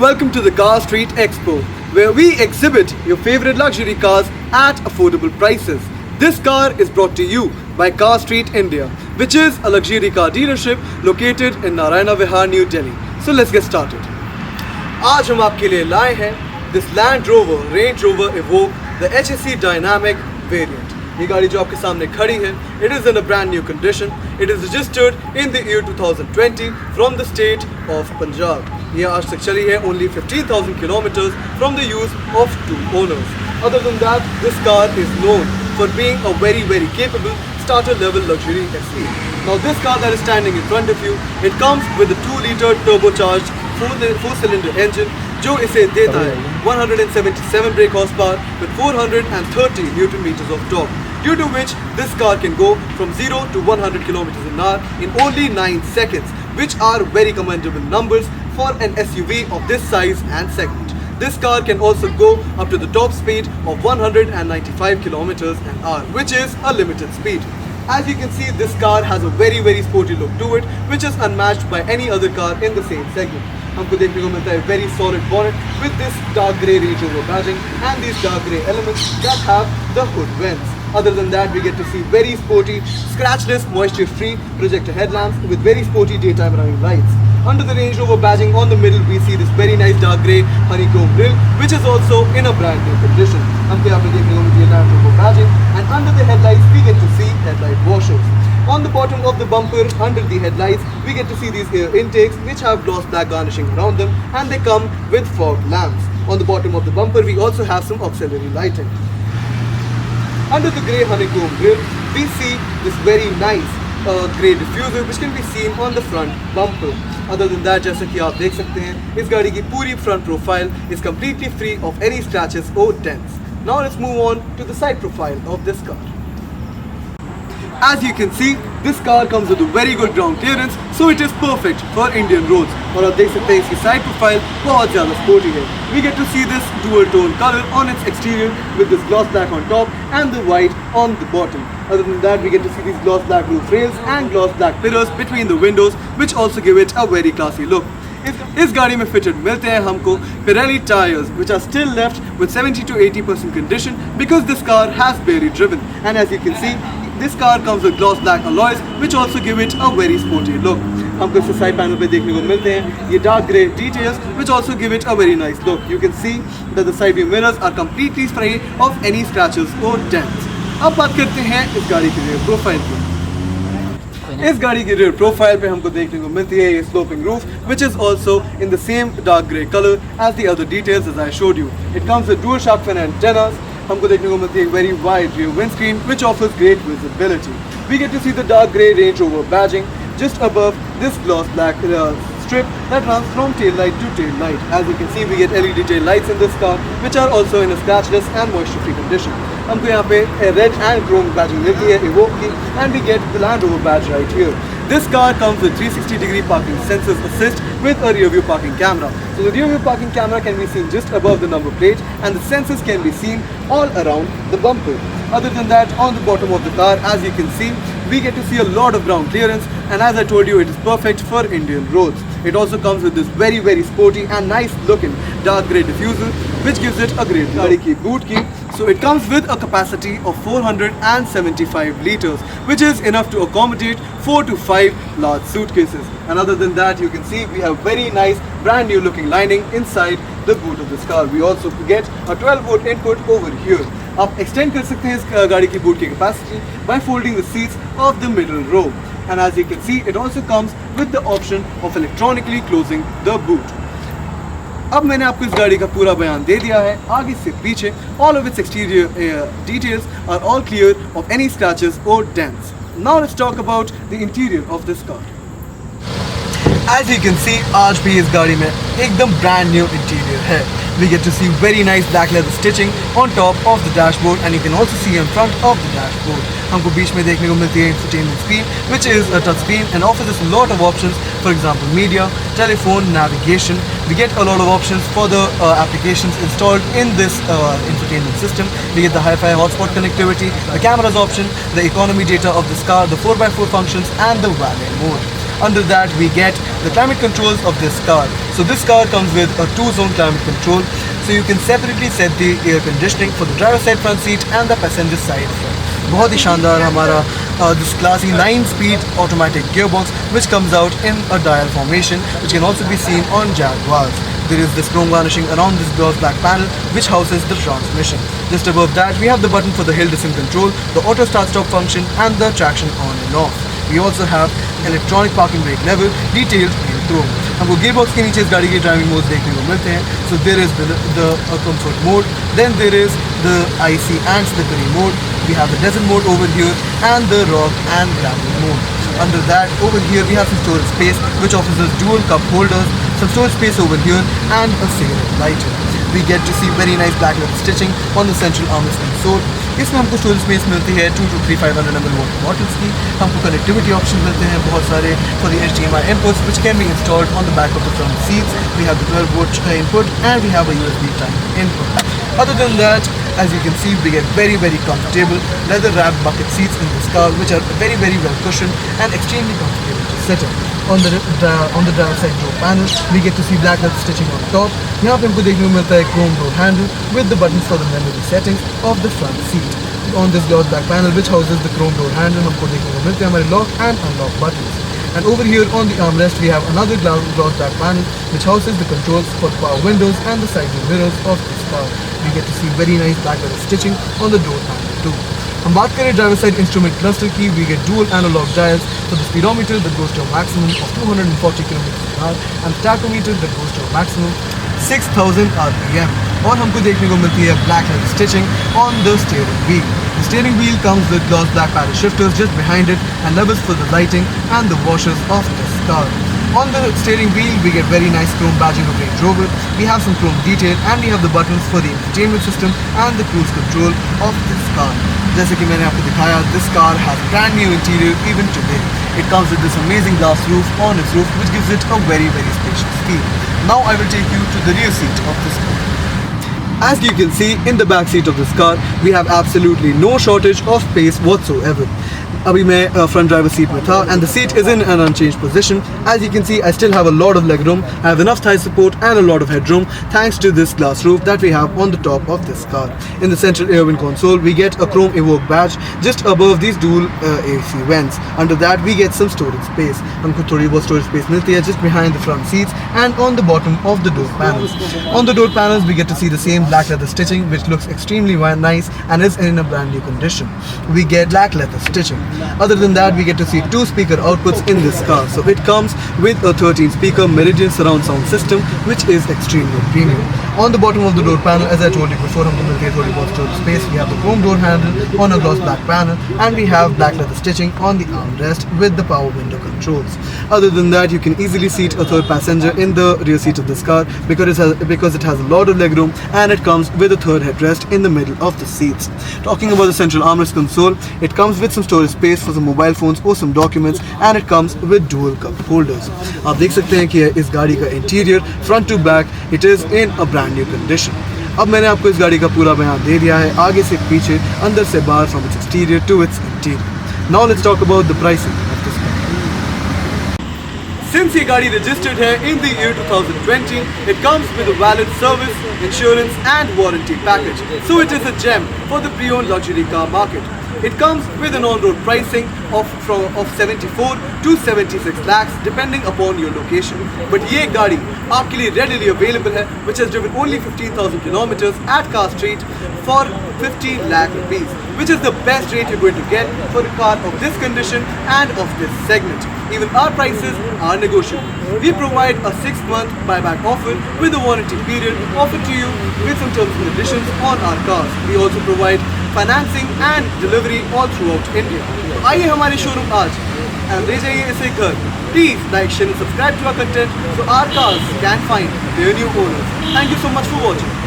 welcome to the Car Street Expo, where we exhibit your favorite luxury cars at affordable prices. This car is brought to you by Car Street India, which is a luxury car dealership located in Narayana Vihar, New Delhi. So let's get started. आज हम आपके लिए लाए हैं this Land Rover Range Rover Evoque, the HSE Dynamic variant. ये गाड़ी जो आपके सामने खड़ी है, it is in a brand new condition. It is registered in the year 2020 from the state of Punjab. ये आज तक चली है only 15,000 kilometers from the use of two owners. Other than that, this car is known for being a very capable starter level luxury SE. Now this car that is standing in front of you, it comes with a 2-liter turbocharged 4-cylinder engine जो इसे देता है 177 brake horsepower with 430 Newton meters of torque, due to which this car can go from 0 to 100 kilometers an hour in only 9 seconds, which are very commendable numbers for an SUV of this size and segment. This car can also go up to the top speed of 195 kilometers an hour, which is a limited speed. As you can see, this car has a very sporty look to it, which is unmatched by any other car in the same segment. हमको देखने को मिलता है very solid bonnet with this dark grey Range Rover badging and these dark grey elements that have the hood vents. Other than that, we get to see very sporty, scratchless, moisture-free projector headlamps with very sporty daytime running lights. Under the Range Rover badging on the middle, we see this very nice dark grey honeycomb grille, which is also in a brand new condition. हमको यहाँ पे देखने को मिलती है Land Rover badging, and under the headlights, we get to see headlight washers. On the bottom of the bumper, under the headlights, we get to see these air intakes which have gloss black garnishing around them, and they come with fog lamps. On the bottom of the bumper, we also have some auxiliary lighting. Under the grey honeycomb grille, we see this very nice grey diffuser which can be seen on the front bumper. Other than that, जैसा कि आप देख सकते हैं, इस गाड़ी की पूरी front profile is completely free of any scratches or dents. Now let's move on to the side profile of this car. As you can see, this car comes with a very good ground clearance, so it is perfect for Indian roads. और आप देख सकते हैं इसकी side profile बहुत ज़्यादा sporty है. We get to see this dual tone color on its exterior with this gloss black on top and the white on the bottom. Other than that, we get to see these gloss black roof rails and gloss black pillars between the windows, which also give it a very classy look. इस गाड़ी में fitted मिलते हैं हमको Pirelli tires, which are still left with 70 to 80% condition because this car has barely driven. And as you can see, this car comes with gloss black alloys, which also give it a very sporty look. हमको इसके side panel पे देखने को मिलते हैं ये dark grey details, which also give it a very nice look. You can see that the side view mirrors are completely free of any scratches or dents. अब बात करते हैं इस गाड़ी की rear profile की. इस गाड़ी की rear profile पे हमको देखने को मिलती है ये sloping roof, which is also in the same dark grey color as the other details as I showed you. It comes with dual shark fin antennas. हमको देखने को मिलती है very wide rear windscreen, which offers great visibility. We get to see the dark grey Range Rover badging just above this gloss black strip that runs from tail light to tail light. As you can see, we get LED tail lights in this car, which are also in a scratchless and moisture-free condition. हमको यहाँ पे red and chrome badging मिलती है Evoque की, and we get the Land Rover badge right here. This car comes with 360-degree parking sensors assist with a rear-view parking camera. So the rear-view parking camera can be seen just above the number plate, and the sensors can be seen all around the bumper. Other than that, on the bottom of the car, as you can see, we get to see a lot of ground clearance, and as I told you, it is perfect for Indian roads. It also comes with this very sporty and nice looking dark grey diffuser, which gives it a great look. गाड़ी की boot की, so it comes with a capacity of 475 liters, which is enough to accommodate 4 to 5 large suitcases. And other than that, you can see we have very nice brand new looking lining inside the boot of this car. We also get a 12-volt input over here. आप extend कर सकते हैं इस गाड़ी की boot की capacity by folding the seats of the middle row. And as you can see, it also comes with the option of electronically closing the boot. अब मैंने आपको इस गाड़ी का पूरा बयान दे दिया है आगे से पीछे. All of its exterior details are all clear of any scratches or dents. Now let's talk about the interior of this car. As you can see, आज भी इस गाड़ी में एकदम brand new interior है. We get to see very nice black leather stitching on top of the dashboard, and you can also see in front of the dashboard. हमको बीच में देखने को मिलती है infotainment screen, which is a touch screen and offers us a lot of options. For example, media, telephone, navigation. We get a lot of options for the applications installed in this infotainment system. We get the Hi-Fi hotspot connectivity, the cameras option, the economy data of this car, the 4x4 functions, and the valet mode. Under that we get the climate controls of this car. So this car comes with a 2-zone climate control, so you can separately set the air conditioning for the driver side front seat and the passenger side front. बहुत ही शानदार हमारा this classy 9-speed automatic gearbox which comes out in a dial formation, which can also be seen on Jaguars. There is this chrome garnishing around this gloss black panel which houses the transmission. Just above that we have the button for the hill descent control, the auto start stop function and the traction on and off. We also have electronic parking brake lever detailed in chrome. हमको gearbox के नीचे इस गाड़ी के driving modes देखने को मिलते हैं. So there is the comfort mode, then there is the icy and slippery mode. We have the desert mode over here and the rock and gravel mode. Under that, over here we have some storage space which offers us dual cup holders, some storage space over here and a cigarette lighter. We get to see very nice black leather stitching on the central armrest console. इसमें हमको storage space मिलती है 2 to 3 500 ml water bottles की. हमको connectivity option मिलते हैं बहुत सारे for the HDMI inputs which can be installed on the back of the front seats. We have the 12-volt input and we have a USB type input. Other than that, as you can see, we get very comfortable leather wrapped bucket seats in this car which are very well cushioned and extremely comfortable to sit in. On the driver side door panel, we get to see black leather stitching on top. यहाँ पे हमको देखने को मिलता है chrome door handle with the buttons for the memory settings of the front seat. On this gloss black panel which houses the chrome door handle, हमको देखने को मिलते हैं हमारे lock and unlock buttons. And over here on the armrest we have another gloss black panel which houses the controls for the power windows and the side view mirrors of this car. We get to see very nice black leather stitching on the door panel too. हम बात करें driver side instrument cluster की, we get dual analog dials for the speedometer that goes to a maximum of 240 km/h and the tachometer that goes to a maximum 6000 RPM. और हमको देखने को मिलती है black leather stitching on the steering wheel. The steering wheel comes with gloss black paddle shifters just behind it and levers for the lighting and the washers of this car. On the steering wheel we get very nice chrome badging of Range Rover. We have some chrome detail and we have the buttons for the infotainment system and the cruise control of this car. जैसे कि मैंने आपको दिखाया, this car has brand new interior even today. It comes with this amazing glass roof on its roof which gives it a very spacious feel. Now I will take you to the rear seat of this car. As you can see in the back seat of this car, we have absolutely no shortage of space whatsoever. अभी मैं front driver seat में था and the seat is in an unchanged position. As you can see, I still have a lot of leg room. I have enough thigh support and a lot of headroom thanks to this glass roof that we have on the top of this car. In the central air vent console, we get a chrome Evoque badge just above these dual AC vents. Under that, we get some storage space. हमको थोड़ी बहुत storage space मिलती है just behind the front seats and on the bottom of the door panels. On the door panels, we get to see the same black leather stitching which looks extremely nice and is in a brand new condition. We get black leather stitching. Other than that, we get to see 2 speaker outputs in this car. So it comes with a 13 speaker Meridian surround sound system which is extremely premium. On the bottom of the door panel, as I told you before, हमको मिलती है थोड़ी बहुत storage space. We have the chrome door handle on a gloss black panel and we have black leather stitching on the armrest with the power window controls. Other than that, you can easily seat a third passenger in the rear seat of this car because it has a lot of legroom and it comes with a third headrest in the middle of the seats. Talking about the central armrest console, it comes with some storage space for some mobile phones or some documents and it comes with dual cup holders. आप देख सकते हैं कि इस गाड़ी का interior front to back it is in a brand new condition. अब मैंने आपको इस गाड़ी का पूरा बयान दे दिया है, आगे से पीछे, अंदर से बाहर, from its exterior to its interior. Now let's talk about the pricing of this car. Since ये गाड़ी registered है in the year 2020, it comes with a valid service, insurance and warranty package. So it is a gem for the pre-owned luxury car market. It comes with an on-road pricing of 74 to 76 lakhs depending upon your location. But ये गाड़ी आपके लिए readily available है, which has driven only 15,000 kilometers at Car Street for 50 lakh rupees, which is the best rate you're going to get for a car of this condition and of this segment. Even our prices are negotiable. We provide a 6-month buyback offer with a warranty period offered to you with some terms and conditions on our cars. We also provide financing and delivery all throughout India. तो आइए हमारे showroom आज and ले जाइए इसे घर. Please like, share and subscribe to our content so our cars can find their new owners. Thank you so much for watching.